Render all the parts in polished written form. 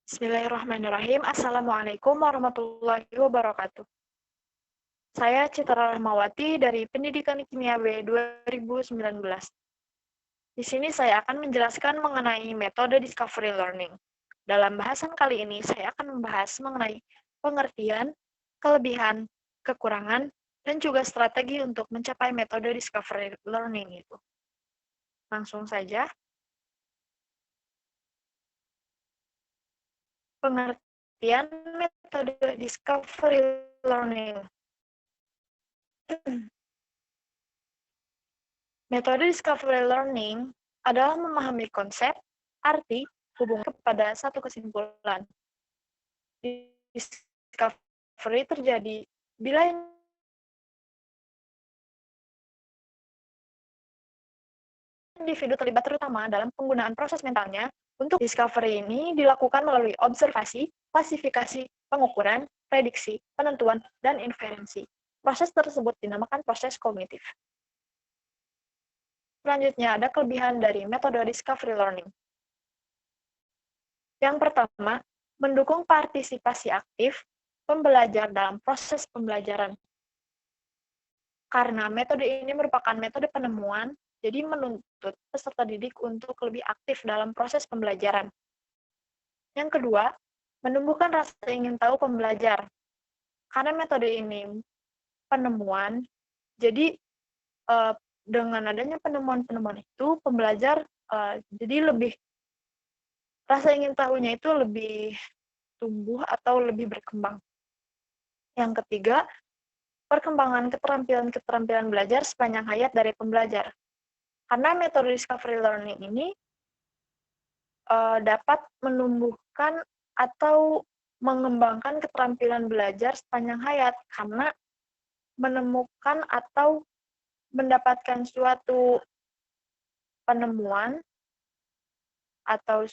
Bismillahirrahmanirrahim. Assalamualaikum warahmatullahi wabarakatuh. Saya Citra Rahmawati dari Pendidikan Kimia B 2019. Di sini saya akan menjelaskan mengenai metode discovery learning. Dalam bahasan kali ini, saya akan membahas mengenai pengertian, kelebihan, kekurangan, dan juga strategi untuk mencapai metode discovery learning itu. Langsung saja. Pengertian metode discovery learning. Metode discovery learning adalah memahami konsep, arti, hubungan kepada satu kesimpulan. Discovery terjadi bila individu terlibat terutama dalam penggunaan proses mentalnya. Untuk discovery ini dilakukan melalui observasi, klasifikasi, pengukuran, prediksi, penentuan, dan inferensi. Proses tersebut dinamakan proses kognitif. Selanjutnya ada kelebihan dari metode discovery learning. Yang pertama, mendukung partisipasi aktif pembelajar dalam proses pembelajaran. Karena metode ini merupakan metode penemuan, jadi menuntut peserta didik untuk lebih aktif dalam proses pembelajaran. Yang kedua, menumbuhkan rasa ingin tahu pembelajar. Karena metode ini penemuan, jadi dengan adanya penemuan-penemuan itu, pembelajar jadi lebih, rasa ingin tahunya itu lebih tumbuh atau lebih berkembang. Yang ketiga, perkembangan keterampilan-keterampilan belajar sepanjang hayat dari pembelajar. Karena metode discovery learning ini dapat menumbuhkan atau mengembangkan keterampilan belajar sepanjang hayat, karena menemukan atau mendapatkan suatu penemuan atau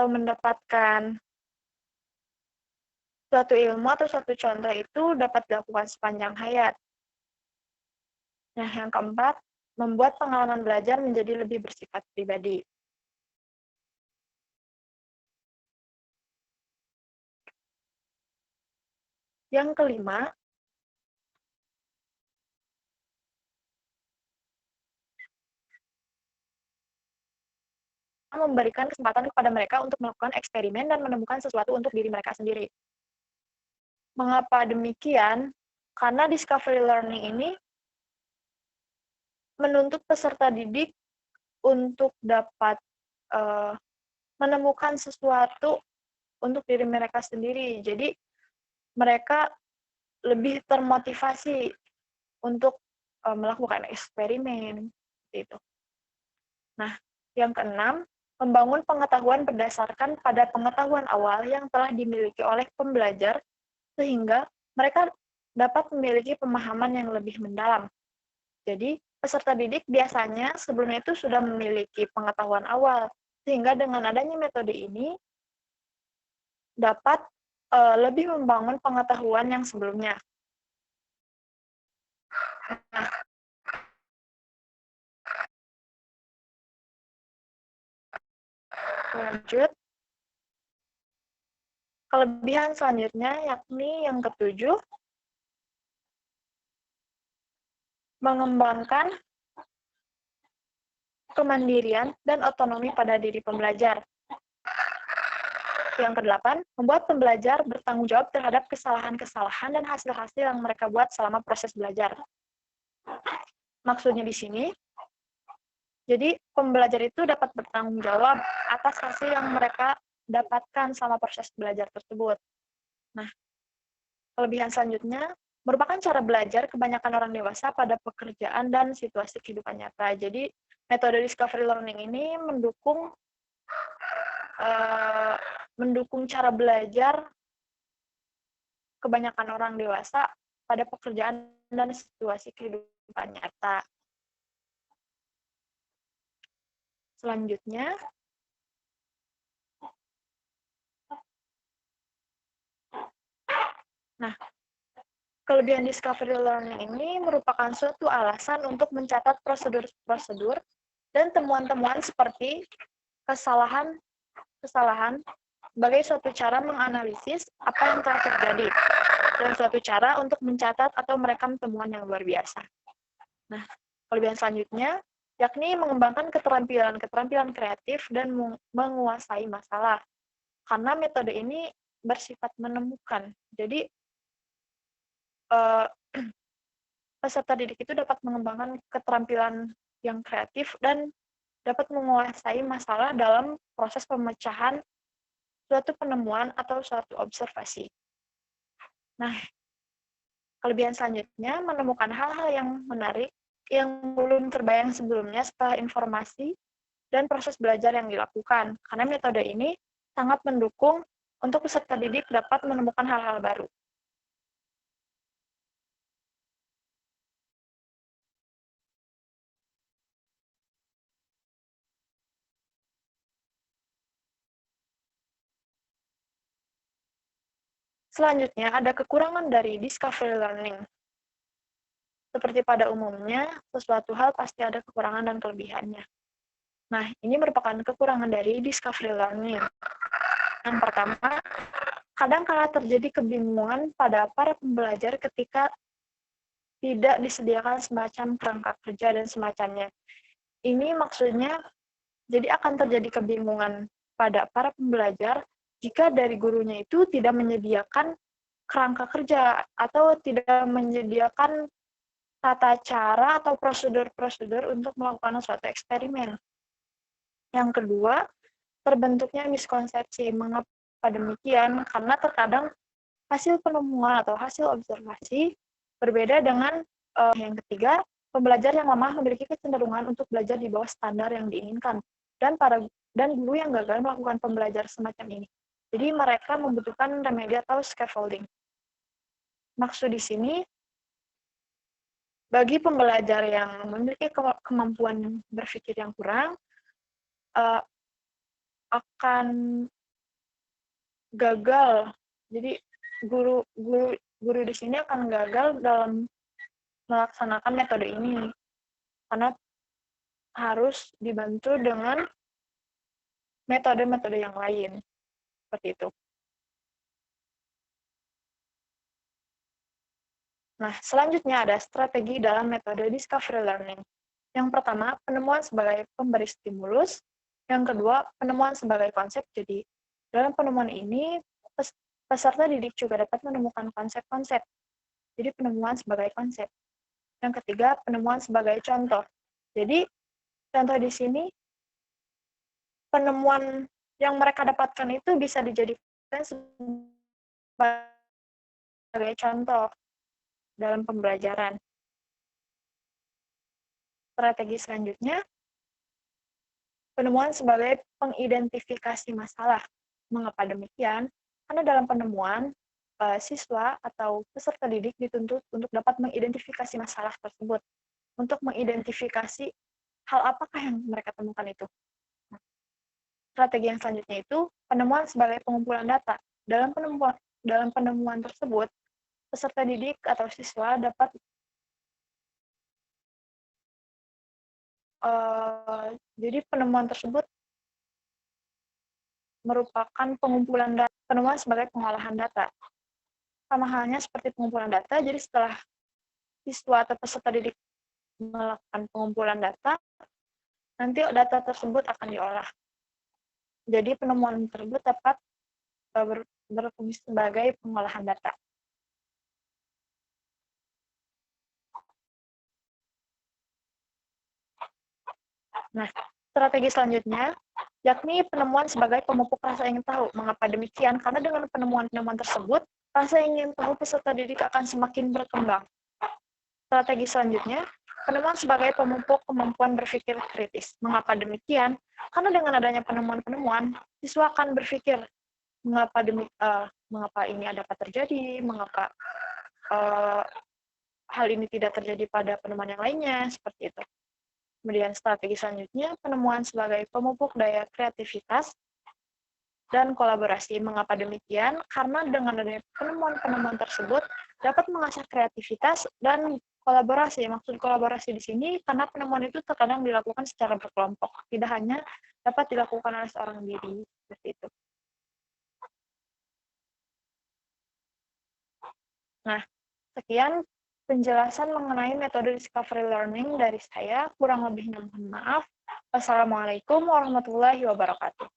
mendapatkan suatu ilmu atau suatu contoh itu dapat dilakukan sepanjang hayat. Nah, yang keempat, membuat pengalaman belajar menjadi lebih bersifat pribadi. Yang kelima, memberikan kesempatan kepada mereka untuk melakukan eksperimen dan menemukan sesuatu untuk diri mereka sendiri. Mengapa demikian? Karena discovery learning ini menuntut peserta didik untuk dapat menemukan sesuatu untuk diri mereka sendiri. Jadi mereka lebih termotivasi untuk melakukan eksperimen gitu. Nah, yang keenam, membangun pengetahuan berdasarkan pada pengetahuan awal yang telah dimiliki oleh pembelajar sehingga mereka dapat memiliki pemahaman yang lebih mendalam. Jadi, peserta didik biasanya sebelumnya itu sudah memiliki pengetahuan awal, sehingga dengan adanya metode ini dapat lebih membangun pengetahuan yang sebelumnya. Nah, lanjut. Kelebihan selanjutnya yakni yang ketujuh, mengembangkan kemandirian dan otonomi pada diri pembelajar. Yang kedelapan, membuat pembelajar bertanggung jawab terhadap kesalahan-kesalahan dan hasil-hasil yang mereka buat selama proses belajar. Maksudnya di sini, jadi pembelajar itu dapat bertanggung jawab atas hasil yang mereka dapatkan selama proses belajar tersebut. Nah, kelebihan selanjutnya, merupakan cara belajar kebanyakan orang dewasa pada pekerjaan dan situasi kehidupan nyata. Jadi, metode discovery learning ini mendukung cara belajar kebanyakan orang dewasa pada pekerjaan dan situasi kehidupan nyata. Selanjutnya, nah, kelebihan discovery learning ini merupakan suatu alasan untuk mencatat prosedur-prosedur dan temuan-temuan seperti kesalahan kesalahan sebagai suatu cara menganalisis apa yang telah terjadi dan suatu cara untuk mencatat atau merekam temuan yang luar biasa. Nah, kelebihan selanjutnya yakni mengembangkan keterampilan kreatif dan menguasai masalah. Karena metode ini bersifat menemukan. Jadi, peserta didik itu dapat mengembangkan keterampilan yang kreatif dan dapat menguasai masalah dalam proses pemecahan suatu penemuan atau suatu observasi. Nah, kelebihan selanjutnya menemukan hal-hal yang menarik yang belum terbayang sebelumnya setelah informasi dan proses belajar yang dilakukan. Karena metode ini sangat mendukung untuk peserta didik dapat menemukan hal-hal baru. Selanjutnya, ada kekurangan dari discovery learning. Seperti pada umumnya, sesuatu hal pasti ada kekurangan dan kelebihannya. Nah, ini merupakan kekurangan dari discovery learning. Yang pertama, kadang-kala terjadi kebingungan pada para pembelajar ketika tidak disediakan semacam kerangka kerja dan semacamnya. Ini maksudnya, jadi akan terjadi kebingungan pada para pembelajar jika dari gurunya itu tidak menyediakan kerangka kerja atau tidak menyediakan tata cara atau prosedur-prosedur untuk melakukan suatu eksperimen. Yang kedua, terbentuknya miskonsepsi. Mengapa demikian? Karena terkadang hasil penemuan atau hasil observasi berbeda dengan yang ketiga, pembelajar yang lemah memiliki kecenderungan untuk belajar di bawah standar yang diinginkan dan guru yang gagal melakukan pembelajaran semacam ini. Jadi mereka membutuhkan remedi atau scaffolding. Maksud di sini, bagi pembelajar yang memiliki kemampuan berpikir yang kurang, akan gagal. Jadi guru di sini akan gagal dalam melaksanakan metode ini karena harus dibantu dengan metode-metode yang lain seperti itu. Nah, selanjutnya ada strategi dalam metode discovery learning. Yang pertama, penemuan sebagai pemberi stimulus. Yang kedua, penemuan sebagai konsep. Jadi, dalam penemuan ini, peserta didik juga dapat menemukan konsep-konsep. Jadi, penemuan sebagai konsep. Yang ketiga, penemuan sebagai contoh. Jadi, contoh di sini, penemuan yang mereka dapatkan itu bisa dijadikan sebagai contoh dalam pembelajaran. Strategi selanjutnya, penemuan sebagai pengidentifikasi masalah. Mengapa demikian? Karena dalam penemuan, siswa atau peserta didik dituntut untuk dapat mengidentifikasi masalah tersebut. Untuk mengidentifikasi hal apakah yang mereka temukan itu. Strategi yang selanjutnya itu, penemuan sebagai pengumpulan data. Dalam penemuan tersebut, peserta didik atau siswa dapat jadi penemuan tersebut merupakan pengumpulan data, penemuan sebagai pengolahan data. Sama halnya seperti pengumpulan data, jadi setelah siswa atau peserta didik melakukan pengumpulan data, nanti data tersebut akan diolah. Jadi penemuan tersebut dapat berfungsi sebagai pengolahan data. Nah, strategi selanjutnya, yakni penemuan sebagai pemupuk rasa ingin tahu. Mengapa demikian? Karena dengan penemuan-penemuan tersebut, rasa ingin tahu peserta didik akan semakin berkembang. Strategi selanjutnya, penemuan sebagai pemupuk kemampuan berpikir kritis. Mengapa demikian? Karena dengan adanya penemuan-penemuan, siswa akan berpikir, mengapa ini dapat terjadi, mengapa hal ini tidak terjadi pada penemuan yang lainnya, seperti itu. Kemudian strategi selanjutnya, penemuan sebagai pemupuk daya kreativitas dan kolaborasi. Mengapa demikian? Karena dengan adanya penemuan-penemuan tersebut dapat mengasah kreativitas dan kolaborasi. Maksud kolaborasi di sini karena penemuan itu terkadang dilakukan secara berkelompok, tidak hanya dapat dilakukan oleh seorang diri, seperti itu. Nah, sekian penjelasan mengenai metode discovery learning dari saya, kurang lebihnya mohon maaf. Wassalamualaikum warahmatullahi wabarakatuh.